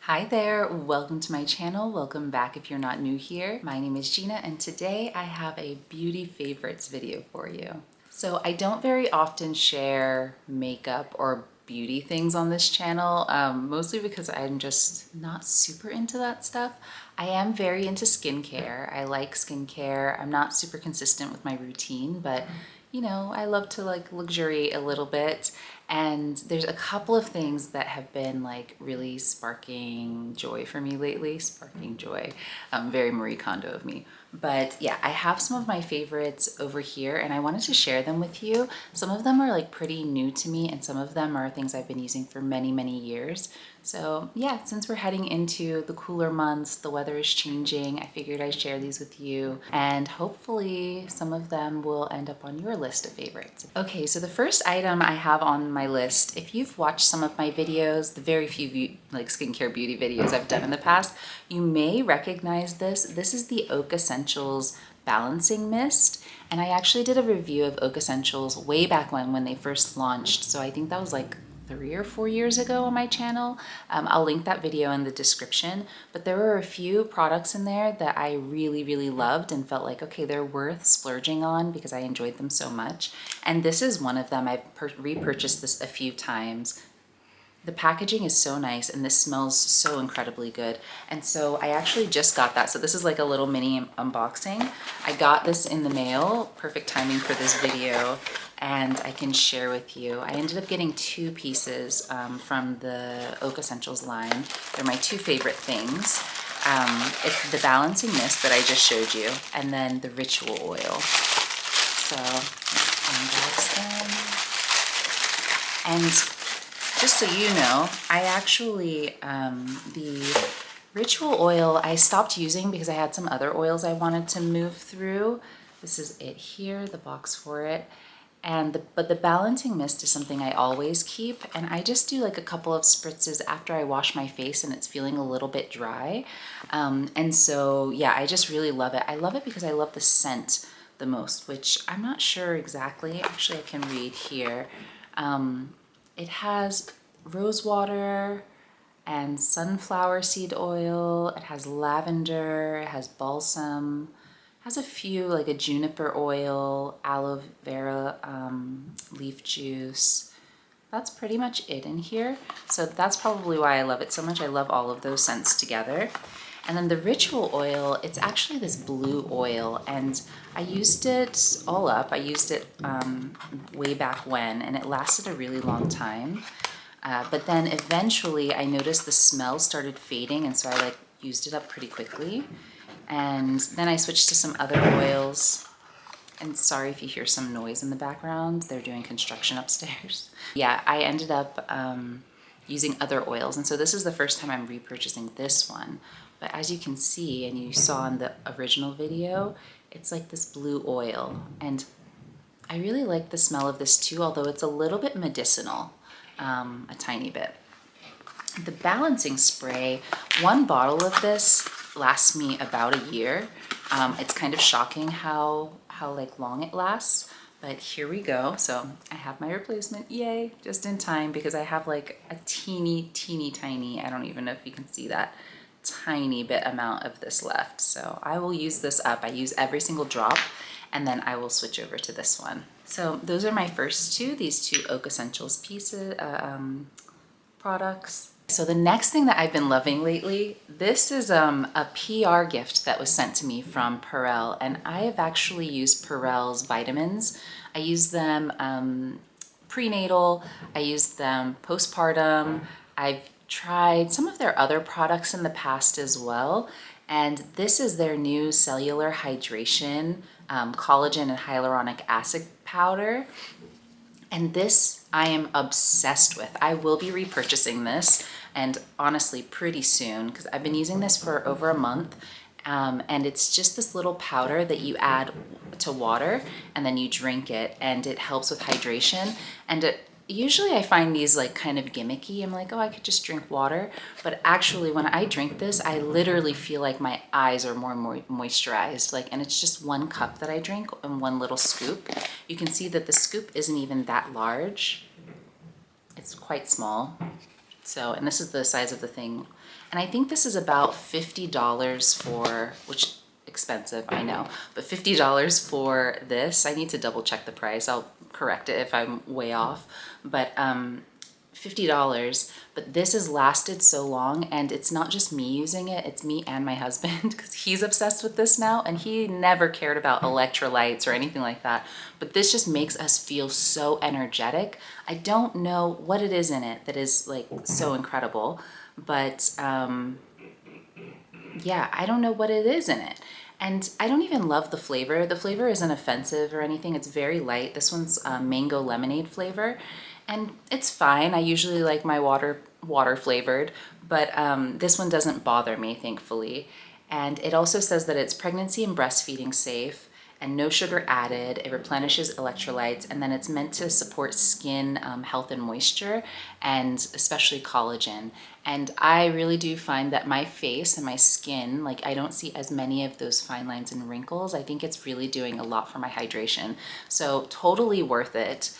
Hi there, welcome to my channel. Welcome back if you're not new here. My name is Gina and today I have a beauty favorites video for you. So I don't very often share makeup or beauty things on this channel, mostly because I'm just not super into that stuff. I am very into skincare. I like skincare. I'm not super consistent with my routine, but you know, I love to like luxuriate a little bit. And there's a couple of things that have been like really sparking joy for me lately. Sparking joy, very Marie Kondo of me. But yeah, I have some of my favorites over here and I wanted to share them with you. Some of them are like pretty new to me and some of them are things I've been using for many, many years. So yeah, since we're heading into the cooler months, the weather is changing, I figured I'd share these with you and hopefully some of them will end up on your list of favorites. Okay, so the first item I have on my list, if you've watched some of my videos, the very few like skincare beauty videos I've done in the past, you may recognize this. This is the Oak Essentials Balancing Mist. And I actually did a review of Oak Essentials way back when they first launched. So I think that was like 3 or 4 years ago on my channel. I'll link that video in the description, but there were a few products in there that I really, really loved and felt like, okay, they're worth splurging on because I enjoyed them so much. And this is one of them. I've repurchased this a few times. The packaging is so nice and this smells so incredibly good. And so I actually just got that. So this is like a little mini unboxing. I got this in the mail, perfect timing for this video, and I can share with you. I ended up getting 2 pieces from the Oak Essentials line. They're my 2 favorite things. It's the balancing mist that I just showed you, and then the ritual oil. So let's unbox them. And just so you know, I actually, the ritual oil I stopped using because I had some other oils I wanted to move through. This is it here, the box for it. But the balancing mist is something I always keep, and I just do like a couple of spritzes after I wash my face and it's feeling a little bit dry. And so, yeah, I just really love it. I love it because I love the scent the most, which I'm not sure exactly. Actually, I can read here. It has rose water and sunflower seed oil. It has lavender, it has balsam, it has a few like a juniper oil, aloe vera leaf juice. That's pretty much it in here. So that's probably why I love it so much. I love all of those scents together. And then the ritual oil, it's actually this blue oil, and I used it all up. I used it way back when, and it lasted a really long time. But then eventually I noticed the smell started fading, and so I like used it up pretty quickly. And then I switched to some other oils. And sorry if you hear some noise in the background, they're doing construction upstairs. Yeah, I ended up using other oils, and so this is the first time I'm repurchasing this one. But as you can see, and you saw in the original video, it's like this blue oil. And I really like the smell of this too, although it's a little bit medicinal, a tiny bit. The balancing spray, 1 bottle of this lasts me about a year. It's kind of shocking how like long it lasts, but here we go. So I have my replacement, yay, just in time, because I have like a teeny tiny, I don't even know if you can see that, tiny bit amount of this left. So I will use this up. I use every single drop, and then I will switch over to this one. So those are my first 2, these 2 Oak Essentials pieces, products. So the next thing that I've been loving lately, this is a PR gift that was sent to me from Perel, and I have actually used Perel's vitamins. I use them prenatal, I use them postpartum. I've tried some of their other products in the past as well, and this is their new cellular hydration collagen and hyaluronic acid powder. And this I am obsessed with. I will be repurchasing this, and honestly pretty soon, because I've been using this for over a month. And it's just this little powder that you add to water and then you drink it, and it helps with hydration. And usually I find these like kind of gimmicky. I'm like, oh, I could just drink water. But actually when I drink this, I literally feel like my eyes are more moisturized. Like, and it's just 1 cup that I drink and 1 little scoop. You can see that the scoop isn't even that large. It's quite small. So, and this is the size of the thing. And I think this is about $50 for, which expensive, I know, but $50 for this. I need to double check the price. I'll correct it if I'm way off. But $50, but this has lasted so long, and it's not just me using it, it's me and my husband, because he's obsessed with this now, and he never cared about electrolytes or anything like that, but this just makes us feel so energetic. I don't know what it is in it that is like so incredible, but yeah, I don't know what it is in it. And I don't even love the flavor. The flavor isn't offensive or anything. It's very light. This one's mango lemonade flavor, and it's fine. I usually like my water flavored, but this one doesn't bother me, thankfully. And it also says that it's pregnancy and breastfeeding safe and no sugar added. It replenishes electrolytes, and then it's meant to support skin health and moisture, and especially collagen. And I really do find that my face and my skin, like, I don't see as many of those fine lines and wrinkles. I think it's really doing a lot for my hydration. So totally worth it.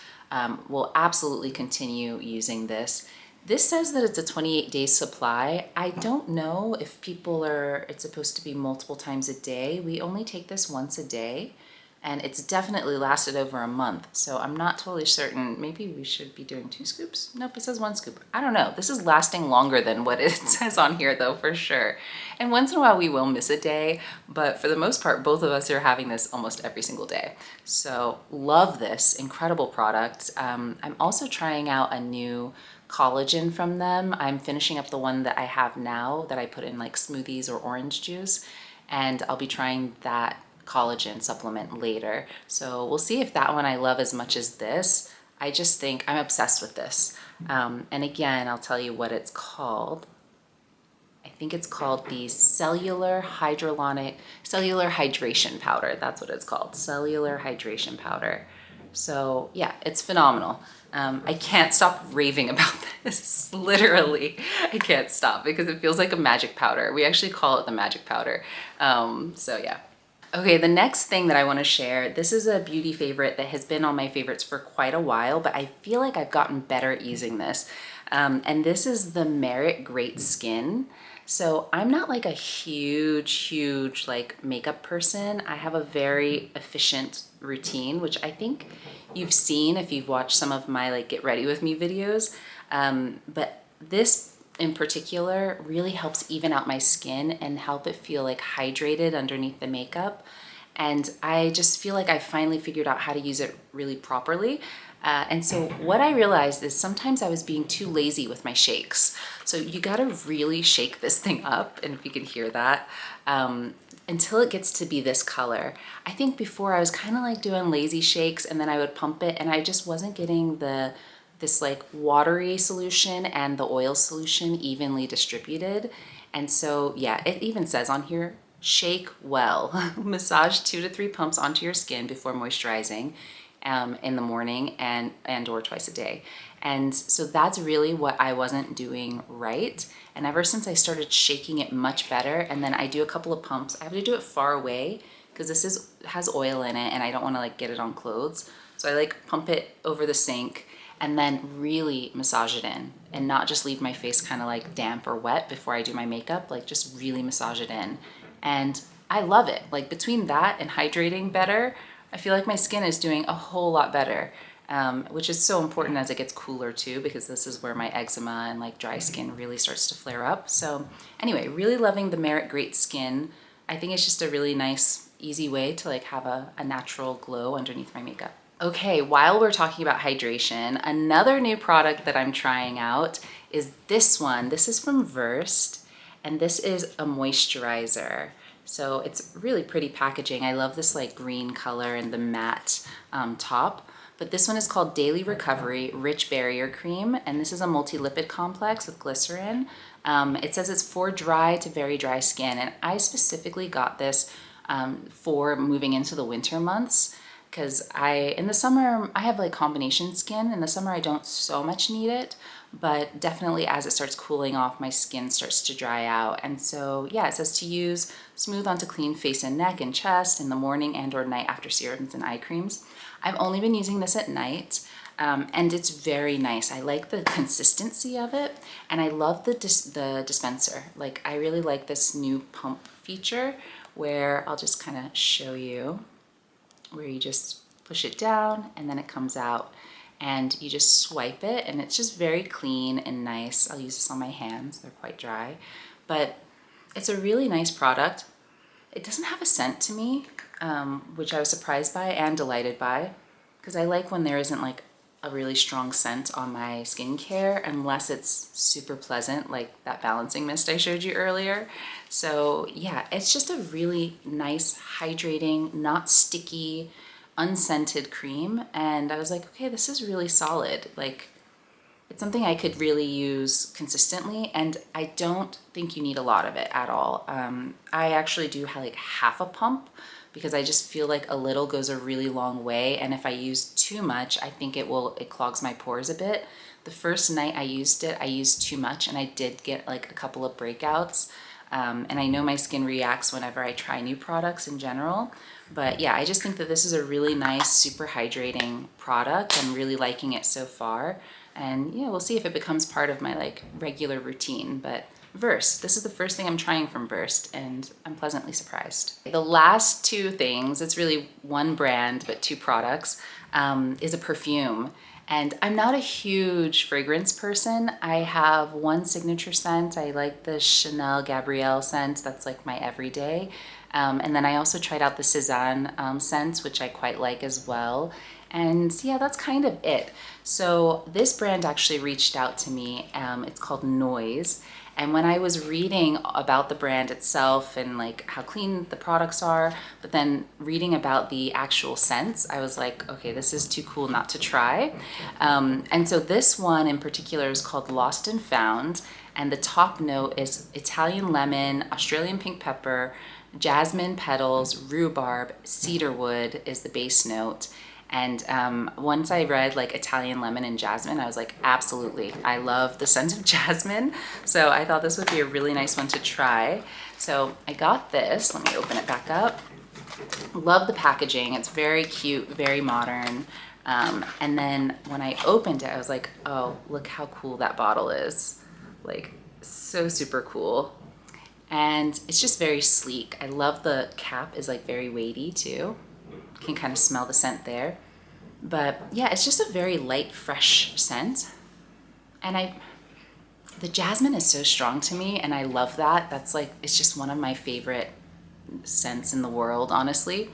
We'll absolutely continue using this. This says that it's a 28-day supply. I don't know if it's supposed to be multiple times a day. We only take this once a day, and it's definitely lasted over a month. So I'm not totally certain. Maybe we should be doing 2 scoops. Nope, it says 1 scoop. I don't know. This is lasting longer than what it says on here though, for sure. And once in a while we will miss a day, but for the most part, both of us are having this almost every single day. So love this incredible product. I'm also trying out a new collagen from them. I'm finishing up the one that I have now that I put in like smoothies or orange juice, and I'll be trying that collagen supplement later. So we'll see if that one I love as much as this. I just think I'm obsessed with this. And again, I'll tell you what it's called. I think it's called the cellular hydration powder. That's what it's called, cellular hydration powder. So yeah, it's phenomenal. I can't stop raving about this. Literally, I can't stop because it feels like a magic powder. We actually call it the magic powder. So yeah. Okay, the next thing that I want to share, this is a beauty favorite that has been on my favorites for quite a while, but I feel like I've gotten better at using this. And this is the Merit Great Skin. So I'm not like a huge like makeup person. I have a very efficient routine, which I think you've seen if you've watched some of my like get ready with me videos. But this in particular really helps even out my skin and help it feel like hydrated underneath the makeup. And I just feel like I finally figured out how to use it really properly. And so what I realized is sometimes I was being too lazy with my shakes. So you gotta really shake this thing up, and if you can hear that, until it gets to be this color. I think before I was kind of like doing lazy shakes, and then I would pump it, and I just wasn't getting this like watery solution and the oil solution evenly distributed. And so yeah, it even says on here, shake well. Massage 2 to 3 pumps onto your skin before moisturizing in the morning and or twice a day. And so that's really what I wasn't doing right. And ever since I started shaking it much better, and then I do a couple of pumps, I have to do it far away because this has oil in it and I don't want to like get it on clothes. So I like pump it over the sink and then really massage it in, and not just leave my face kind of like damp or wet before I do my makeup, like just really massage it in. And I love it. Like between that and hydrating better, I feel like my skin is doing a whole lot better, which is so important as it gets cooler too, because this is where my eczema and like dry skin really starts to flare up. So anyway, really loving the Merit Great Skin. I think it's just a really nice, easy way to like have a natural glow underneath my makeup. Okay, while we're talking about hydration, another new product that I'm trying out is this one. This is from Versed, and this is a moisturizer. So it's really pretty packaging. I love this like green color and the matte top. But this one is called Daily Recovery Rich Barrier Cream, and this is a multi-lipid complex with glycerin. It says it's for dry to very dry skin, and I specifically got this for moving into the winter months, because in the summer, I have like combination skin. In the summer, I don't so much need it, but definitely as it starts cooling off, my skin starts to dry out. And so yeah, it says to use smooth onto clean face and neck and chest in the morning and or night after serums and eye creams. I've only been using this at night. and it's very nice. I like the consistency of it, and I love the dispenser. Like, I really like this new pump feature where I'll just kind of show you, where you just push it down and then it comes out and you just swipe it, and it's just very clean and nice. I'll use this on my hands, they're quite dry, but it's a really nice product. It doesn't have a scent to me, which I was surprised by and delighted by, because I like when there isn't like a really strong scent on my skincare unless it's super pleasant, like that balancing mist I showed you earlier. So yeah, it's just a really nice, hydrating, not sticky, unscented cream. And I was like, okay, this is really solid. Like, it's something I could really use consistently, and I don't think you need a lot of it at all. I actually do like half a pump because I just feel like a little goes a really long way, and if I use too much, I think it clogs my pores a bit. The first night I used it, I used too much, and I did get like a couple of breakouts. And I know my skin reacts whenever I try new products in general. But yeah, I just think that this is a really nice, super hydrating product. I'm really liking it so far. And yeah, we'll see if it becomes part of my like regular routine. But Versed, this is the first thing I'm trying from Versed, and I'm pleasantly surprised. The last two things, it's really one brand, but two products, is a perfume. And I'm not a huge fragrance person. I have one signature scent. I like the Chanel Gabrielle scent. That's like my everyday. And then I also tried out the Cézanne scent, which I quite like as well. And yeah, that's kind of it. So this brand actually reached out to me. It's called Noise. And when I was reading about the brand itself and like how clean the products are, but then reading about the actual scents, I was like, okay, this is too cool not to try. And so this one in particular is called Lost and Found. And the top note is Italian lemon, Australian pink pepper, jasmine petals, rhubarb, cedarwood is the base note. And once I read like Italian lemon and jasmine, I was like, absolutely, I love the scent of jasmine. So I thought this would be a really nice one to try. So I got this, let me open it back up. Love the packaging, it's very cute, very modern. And then when I opened it, I was like, oh, look how cool that bottle is. Like, so super cool. And it's just very sleek. I love the cap is like very weighty too. Can kind of smell the scent there. But yeah, it's just a very light, fresh scent. And the jasmine is so strong to me, and I love that. That's like, it's just one of my favorite scents in the world, honestly.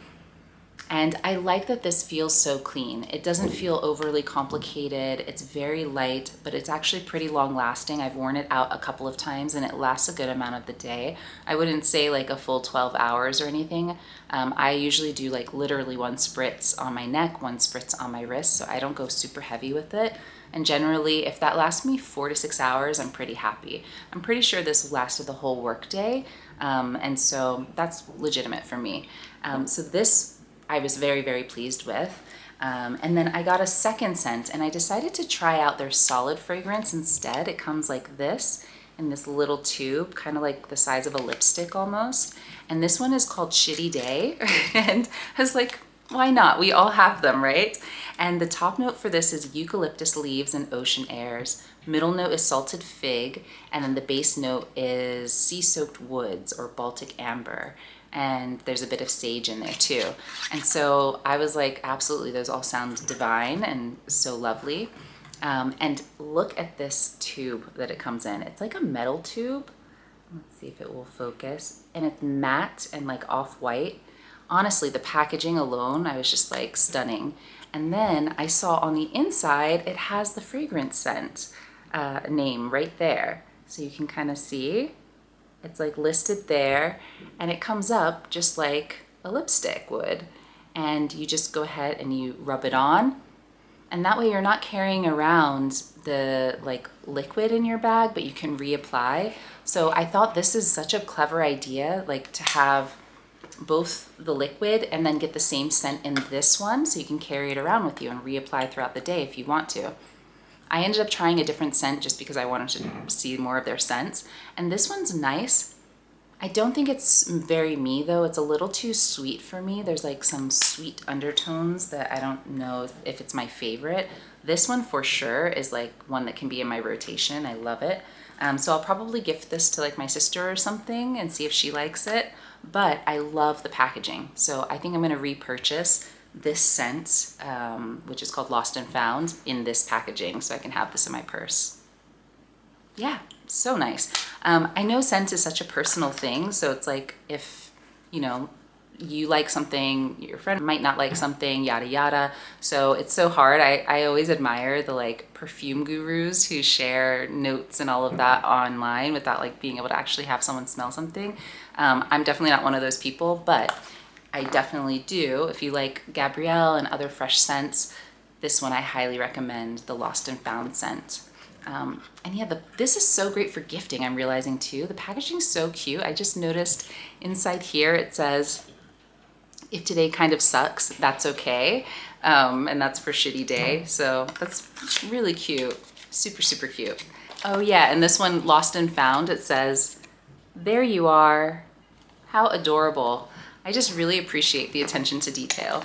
And I like that this feels so clean. It doesn't feel overly complicated. It's very light, but it's actually pretty long lasting. I've worn it out a couple of times and it lasts a good amount of the day. I wouldn't say like a full 12 hours or anything. I usually do like literally one spritz on my neck, one spritz on my wrist, so I don't go super heavy with it. And generally, if that lasts me 4 to 6 hours, I'm pretty happy. I'm pretty sure this lasted the whole workday, and so that's legitimate for me. So this I was very, very pleased with. And then I got a second scent, and I decided to try out their solid fragrance instead. It comes like this in this little tube, kind of like the size of a lipstick almost. And this one is called Shitty Day. And I was like, why not? We all have them, right? And the top note for this is eucalyptus leaves and ocean airs. Middle note is salted fig, and then the base note is sea-soaked woods or Baltic amber. And there's a bit of sage in there too. And so I was like, absolutely, those all sound divine and so lovely. And look at this tube that it comes in. It's like a metal tube. Let's see if it will focus. And it's matte and like off-white. Honestly, the packaging alone, I was just like stunning. And then I saw on the inside, it has the fragrance scent name right there. So you can kind of see. It's like listed there, and it comes up just like a lipstick would. And you just go ahead and you rub it on. And that way you're not carrying around the like liquid in your bag, but you can reapply. So I thought this is such a clever idea, like to have both the liquid and then get the same scent in this one, so you can carry it around with you and reapply throughout the day if you want to. I ended up trying a different scent just because I wanted to see more of their scents. And this one's nice, I don't think it's very me though. It's a little too sweet for me. There's like some sweet undertones that I don't know if it's my favorite. This one for sure is like one that can be in my rotation. I love it. So I'll probably gift this to like my sister or something and see if she likes it. But I love the packaging. So I think I'm gonna repurchase this scent, which is called Lost and Found, in this packaging so I can have this in my purse. Yeah, so nice. I know scent is such a personal thing, so it's like if, you know, you like something, your friend might not like something, yada yada. So it's so hard. I always admire the like perfume gurus who share notes and all of that online without like being able to actually have someone smell something. I'm definitely not one of those people, but I definitely do. If you like Gabrielle and other fresh scents, this one I highly recommend, the Lost and Found scent. And yeah, this is so great for gifting, I'm realizing too. The packaging's so cute. I just noticed inside here it says, if today kind of sucks, that's okay. And that's for shitty day. So that's really cute. Super, super cute. Oh yeah, and this one, Lost and Found, it says, there you are. How adorable. I just really appreciate the attention to detail.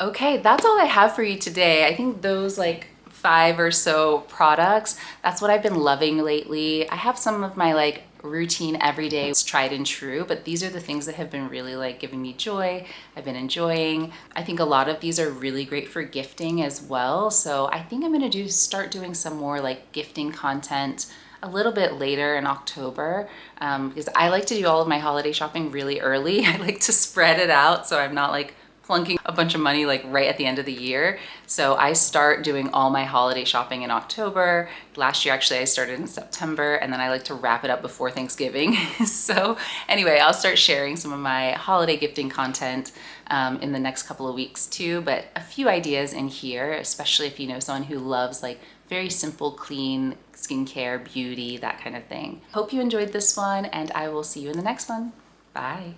Okay, that's all I have for you today. I think those like 5 or so products, that's what I've been loving lately. I have some of my like routine everyday tried and true, but these are the things that have been really like giving me joy. I've been enjoying. I think a lot of these are really great for gifting as well. So I think I'm gonna start doing some more like gifting content a little bit later in October, because I like to do all of my holiday shopping really early. I like to spread it out so I'm not like plunking a bunch of money like right at the end of the year. So I start doing all my holiday shopping in October. Last year, actually, I started in September, and then I like to wrap it up before Thanksgiving. So anyway, I'll start sharing some of my holiday gifting content in the next couple of weeks too, but a few ideas in here, especially if you know someone who loves like very simple, clean skincare, beauty, that kind of thing. Hope you enjoyed this one, and I will see you in the next one. Bye.